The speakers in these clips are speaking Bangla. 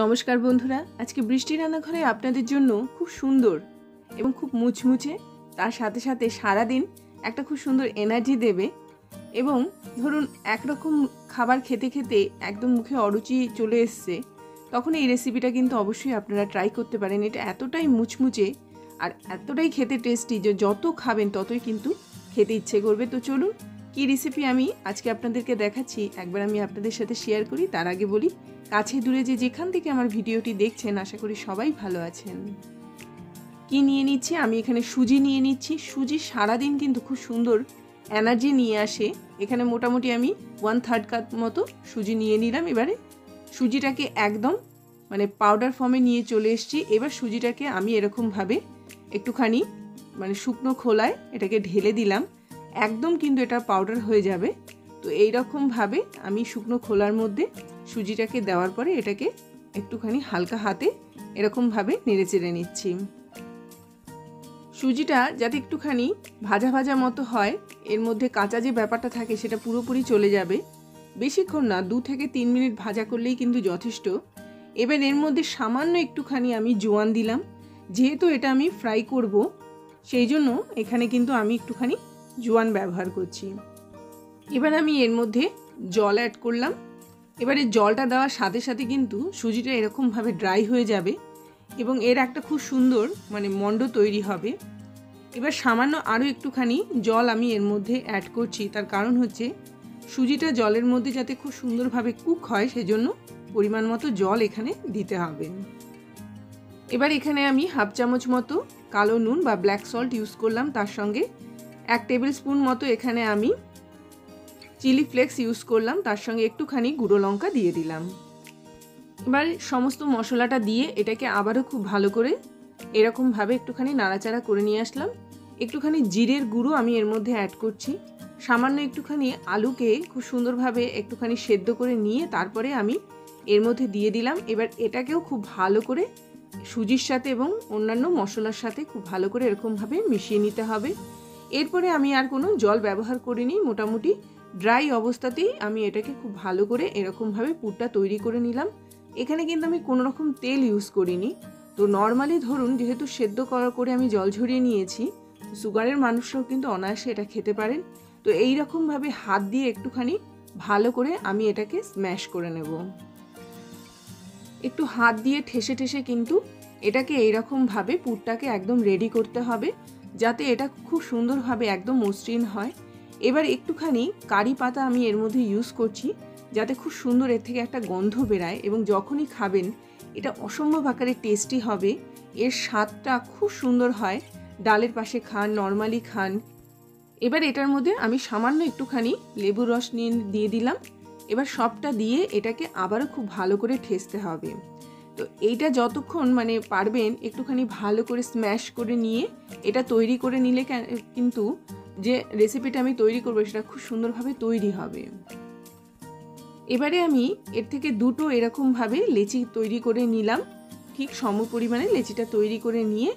নমস্কার বন্ধুরা, আজকে বৃষ্টি রান্নাঘরে আপনাদের জন্য খুব সুন্দর এবং খুব মুচমুচে, তার সাথে সাথে সারাদিন একটা খুব সুন্দর এনার্জি দেবে এবং ধরুন একরকম খাবার খেতে খেতে একদম মুখে অরুচি চলে এসছে, তখন এই রেসিপিটা কিন্তু অবশ্যই আপনারা ট্রাই করতে পারেন। এটা এতটাই মুচমুচে আর এতটাই খেতে টেস্টি যে যত খাবেন ততই কিন্তু খেতে ইচ্ছে করবে। তো চলুন কী রেসিপি আমি আজকে আপনাদেরকে দেখাচ্ছি একবার আমি আপনাদের সাথে শেয়ার করি। তার আগে বলি, কাছে দূরে যেখান থেকে আমার ভিডিওটি দেখছেন আশা করি সবাই ভালো আছেন। কি নিয়ে নিচ্ছি আমি এখানে সুজি নিয়ে নিচ্ছি। সুজি সারাদিন কিন্তু খুব সুন্দর এনার্জি নিয়ে আসে। এখানে মোটামুটি আমি 1/3 কাপ মতো সুজি নিয়ে নিলাম। এবারে সুজিটাকে একদম পাউডার ফর্মে নিয়ে চলে এসেছি। এবার সুজিটাকে আমি এরকমভাবে একটুখানি শুকনো খোলায় এটাকে ঢেলে দিলাম। একদম কিন্তু এটা পাউডার হয়ে যাবে। তো এইরকমভাবে আমি শুকনো খোলার মধ্যে সুজিটাকে দেওয়ার পরে এটাকে একটুখানি হালকা হাতে এরকমভাবে নেড়ে চেড়ে নিচ্ছি। সুজিটা যাতে একটুখানি ভাজা ভাজা মতো হয়, এর মধ্যে কাঁচা যে ব্যাপারটা থাকে সেটা পুরোপুরি চলে যাবে। বেশিক্ষণ না, 2 থেকে 3 মিনিট ভাজা করলেই কিন্তু যথেষ্ট। এবার এর মধ্যে সামান্য একটুখানি আমি জোয়ান দিলাম। যেহেতু এটা আমি ফ্রাই করব, সেই জন্য এখানে কিন্তু আমি একটুখানি জোয়ান ব্যবহার করছি। এবার আমি এর মধ্যে জল অ্যাড করলাম। এবারে জলটা দেওয়ার সাথে সাথে কিন্তু সুজিটা এরকমভাবে ড্রাই হয়ে যাবে এবং এর একটা খুব সুন্দর মণ্ড তৈরি হবে। এবার সামান্য আরও একটুখানি জল আমি এর মধ্যে অ্যাড করছি। তার কারণ হচ্ছে সুজিটা জলের মধ্যে যাতে খুব সুন্দরভাবে কুক হয়, সেজন্য পরিমাণ মতো জল এখানে দিতে হবে। এবার এখানে আমি 1/2 চামচ মতো কালো নুন বা ব্ল্যাক সল্ট ইউজ করলাম। তার সঙ্গে 1 টেবিল স্পুন মতো এখানে আমি চিলি ফ্লেক্স ইউজ করলাম। তার সঙ্গে একটুখানি গুঁড়ো লঙ্কা দিয়ে দিলাম। এবার সমস্ত মশলাটা দিয়ে এটাকে আবারও খুব ভালো করে এরকমভাবে একটুখানি নাড়াচাড়া করে নিয়ে আসলাম। একটুখানি জিরের গুঁড়ো আমি এর মধ্যে অ্যাড করছি। সামান্য একটুখানি আলুকে খুব সুন্দরভাবে একটুখানি সেদ্ধ করে নিয়ে তারপরে আমি এর মধ্যে দিয়ে দিলাম। এবার এটাকেও খুব ভালো করে সুজির সাথে এবং অন্যান্য মশলার সাথে খুব ভালো করে এরকমভাবে মিশিয়ে নিতে হবে। এরপরে আমি আর কোনো জল ব্যবহার করিনি। মোটামুটি ড্রাই অবস্থাতেই আমি এটাকে খুব ভালো করে এরকমভাবে পুরটা তৈরি করে নিলাম। এখানে কিন্তু আমি কোনো রকম তেল ইউজ করিনি। তো নর্মালি ধরুন, যেহেতু সেদ্ধ করে আমি জল ঝরিয়ে নিয়েছি, সুগারের মানুষরাও কিন্তু অনায়াসে এটা খেতে পারেন। তো এই রকমভাবে হাত দিয়ে একটুখানি ভালো করে আমি এটাকে স্ম্যাশ করে নেব। একটু হাত দিয়ে ঠেসে ঠেসে কিন্তু এটাকে এইরকমভাবে পুরটাকে একদম রেডি করতে হবে, যাতে এটা খুব সুন্দরভাবে একদম মসৃণ হয়। এবার একটুখানি কারি পাতা আমি এর মধ্যে ইউজ করছি, যাতে খুব সুন্দর এর থেকে একটা গন্ধ বেরায় এবং যখনই খাবেন এটা অসম্ভব আকারে টেস্টি হবে। এর স্বাদটা খুব সুন্দর হয়। ডালের পাশে খান, নর্মালি খান। এবার এটার মধ্যে আমি সামান্য একটুখানি লেবুর রস দিয়ে দিলাম। এবার সবটা দিয়ে এটাকে আবারও খুব ভালো করে ঠেসতে হবে। তো এইটা যতক্ষণ পারবেন একটুখানি ভালো করে স্ম্যাশ করে নিয়ে এটা তৈরি করে নিলে কিন্তু যে রেসিপিটা আমি তৈরি করবো সেটা খুব সুন্দরভাবে তৈরি হবে। এবারে আমি এর থেকে 2টো এরকমভাবে লেচি তৈরি করে নিলাম। ঠিক সম পরিমাণে লেচিটা তৈরি করে নিয়ে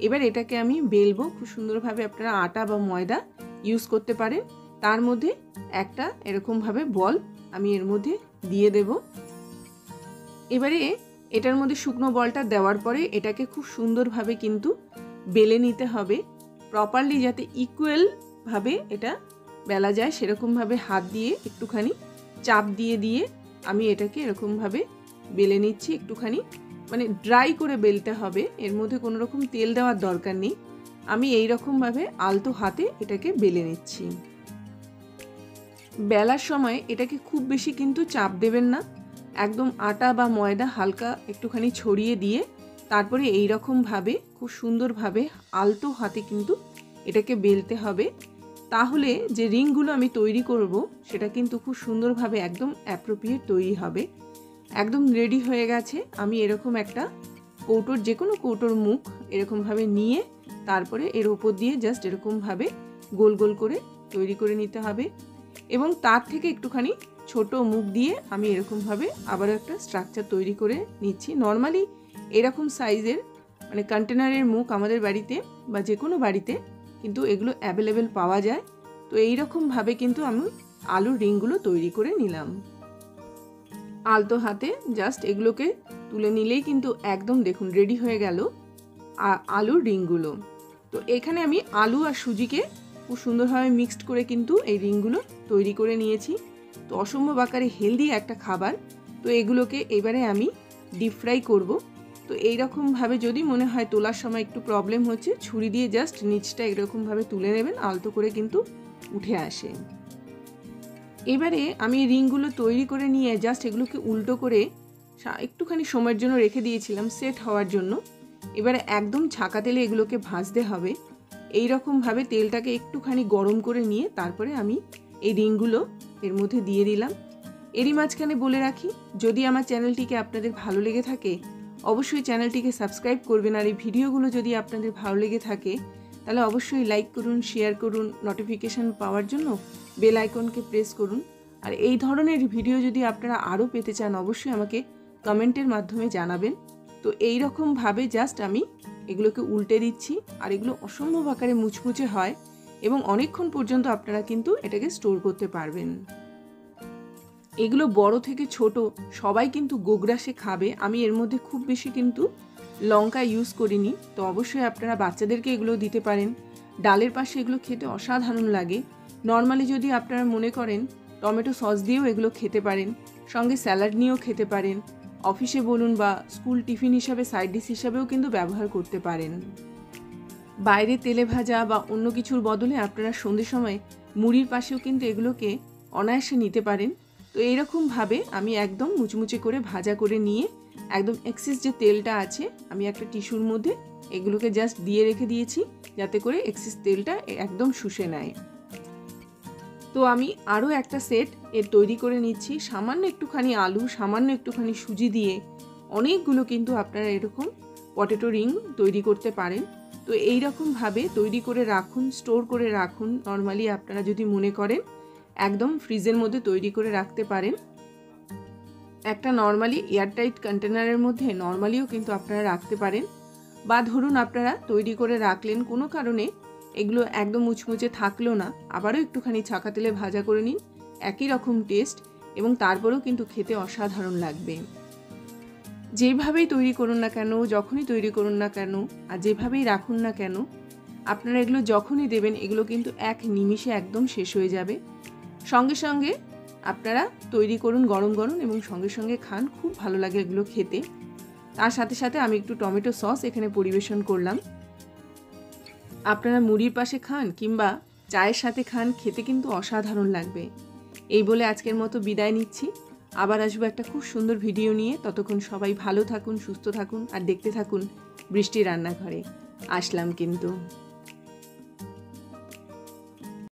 এবার এটাকে আমি বেলবো। খুব সুন্দরভাবে আপনারা আটা বা ময়দা ইউজ করতে পারেন। তার মধ্যে একটা এরকমভাবে বল আমি এর মধ্যে দিয়ে দেব। এবারে এটার মধ্যে শুকনো বলটা দেওয়ার পরে এটাকে খুব সুন্দরভাবে কিন্তু বেলে নিতে হবে, প্রপারলি যাতে ইকুয়ালভাবে এটা বেলা যায় সেরকমভাবে হাত দিয়ে একটুখানি চাপ দিয়ে দিয়ে আমি এটাকে এরকমভাবে বেলে নিচ্ছি। একটুখানি ড্রাই করে বেলতে হবে, এর মধ্যে কোনো রকম তেল দেওয়ার দরকার নেই। আমি এই রকমভাবে আলতো হাতে এটাকে বেলে নিচ্ছি। বেলার সময় এটাকে খুব বেশি কিন্তু চাপ দেবেন না, একদম আটা বা ময়দা হালকা একটুখানি ছড়িয়ে দিয়ে তারপরে এই রকমভাবে খুব সুন্দরভাবে আলতো হাতে কিন্তু এটাকে বেলতে হবে। তাহলে যে রিংগুলো আমি তৈরি করব সেটা কিন্তু খুব সুন্দরভাবে একদম অ্যাপ্রোপ্রিয়েট তৈরি হবে। একদম রেডি হয়ে গেছে। আমি এরকম একটা কৌটোর, যে কোনো কৌটোর মুখ এরকমভাবে নিয়ে তারপরে এর ওপর দিয়ে জাস্ট এরকমভাবে গোল গোল করে তৈরি করে নিতে হবে এবং তার থেকে একটুখানি ছোট মুখ দিয়ে আমি এরকমভাবে আবারও একটা স্ট্রাকচার তৈরি করে নিচ্ছি। নর্মালি এরকম সাইজের কন্টেনারের মুখ আমাদের বাড়িতে বা যে কোনো বাড়িতে কিন্তু এগুলো অ্যাভেলেবেল পাওয়া যায়। তো এই রকমভাবে কিন্তু আমি আলুর রিংগুলো তৈরি করে নিলাম। আলতো হাতে জাস্ট এগুলোকে তুলে নিলেই কিন্তু একদম দেখুন রেডি হয়ে গেল আলুর রিংগুলো। তো এখানে আমি আলু আর সুজিকে খুব সুন্দরভাবে মিক্সড করে কিন্তু এই রিংগুলো তৈরি করে নিয়েছি। তো অসম্ভব আকারে হেলদি একটা খাবার। তো এগুলোকে এবারে আমি ডিপ ফ্রাই করব। তো এইরকমভাবে যদি মনে হয় তোলার সময় একটু প্রবলেম হচ্ছে, ছুরি দিয়ে জাস্ট নিচটা এরকমভাবে তুলে নেবেন, আলতো করে কিন্তু উঠে আসে। এবারে আমি রিংগুলো তৈরি করে নিয়ে জাস্ট এগুলোকে উল্টো করে একটুখানি সময়ের জন্য রেখে দিয়েছিলাম সেট হওয়ার জন্য। এবারে একদম ছাকা তেলে এগুলোকে ভাজতে হবে। এই রকমভাবে তেলটাকে একটুখানি গরম করে নিয়ে তারপরে আমি এই রিংগুলো এর মধ্যে দিয়ে দিলাম। এরই মাঝখানে বলে রাখি, যদি আমার চ্যানেলটিকে আপনাদের ভালো লেগে থাকে অবশ্যই চ্যানেলটিকে সাবস্ক্রাইব করবেন। আর এই ভিডিওগুলো যদি আপনাদের ভালো লেগে থাকে তাহলে অবশ্যই লাইক করুন, শেয়ার করুন, নোটিফিকেশান পাওয়ার জন্য বেল আইকনকে প্রেস করুন। আর এই ধরনের ভিডিও যদি আপনারা আরও পেতে চান অবশ্যই আমাকে কমেন্টের মাধ্যমে জানাবেন। তো এই রকমভাবে জাস্ট আমি এগুলোকে উল্টে দিচ্ছি। আর এগুলো অসম্ভব আকারে মুচমুচে হয় এবং অনেকক্ষণ পর্যন্ত আপনারা কিন্তু এটাকে স্টোর করতে পারবেন। এগুলো বড় থেকে ছোট সবাই কিন্তু গোগ্রাসে খাবে। আমি এর মধ্যে খুব বেশি কিন্তু লঙ্কা ইউজ করিনি। তো অবশ্যই আপনারা বাচ্চাদেরকে এগুলো দিতে পারেন। ডালের পাশে এগুলো খেতে অসাধারণ লাগে। নর্মালি যদি আপনারা মনে করেন টমেটো সস দিয়েও এগুলো খেতে পারেন, সঙ্গে স্যালাড নিয়েও খেতে পারেন, অফিসে বলুন বা স্কুল টিফিন হিসাবে সাইড ডিশ হিসাবেও কিন্তু ব্যবহার করতে পারেন। বাইরে তেলে ভাজা বা অন্য কিছুর বদলে আপনারা সন্ধ্যের সময় মুড়ির পাশেও কিন্তু এগুলোকে অনায়াসে নিতে পারেন। তো এইরকমভাবে আমি একদম মুচমুচে করে ভাজা করে নিয়ে একদম এক্সেস যে তেলটা আছে আমি একটা টিস্যুর মধ্যে এগুলোকে জাস্ট দিয়ে রেখে দিয়েছি, যাতে করে এক্সেস তেলটা একদম শুষে নেয়। তো আমি আরও একটা সেট এর তৈরি করে নিচ্ছি। সামান্য একটুখানি আলু, সামান্য একটুখানি সুজি দিয়ে অনেকগুলো কিন্তু আপনারা এরকম পটেটো রিং তৈরি করতে পারেন। তো এই রকমভাবে তৈরি করে রাখুন, স্টোর করে রাখুন। নর্মালি আপনারা যদি মনে করেন একদম ফ্রিজের মধ্যে তৈরি করে রাখতে পারেন। একটা নর্মালি এয়ারটাইট কন্টেনারের মধ্যে নর্মালিও কিন্তু আপনারা রাখতে পারেন। বা ধরুন আপনারা তৈরি করে রাখলেন, কোনো কারণে এগুলো একদম মুচমুচে থাকলো না, আবারও একটুখানি ছাকা তেলে ভাজা করে নিন, একই রকম টেস্ট এবং তারপরেও কিন্তু খেতে অসাধারণ লাগবে। যেভাবেই তৈরি করুন না কেন, যখনই তৈরি করুন না কেন আর যেভাবেই রাখুন না কেন, আপনারা এগুলো যখনই দেবেন এগুলো কিন্তু এক নিমিষে একদম শেষ হয়ে যাবে। সঙ্গে সঙ্গে আপনারা তৈরি করুন গরম গরম এবং সঙ্গে সঙ্গে খান, খুব ভালো লাগে এগুলো খেতে। তার সাথে সাথে আমি একটু টমেটো সস এখানে পরিবেশন করলাম। আপনারা মুড়ির পাশে খান কিংবা চায়ের সাথে খান, খেতে কিন্তু অসাধারণ লাগবে। এই বলে আজকের মতো বিদায় নিচ্ছি। আবার আসবো একটা খুব সুন্দর ভিডিও নিয়ে। ততক্ষণ সবাই ভালো থাকুন, সুস্থ থাকুন আর দেখতে থাকুন বৃষ্টি রান্নাঘরে। আসলাম কিন্তু।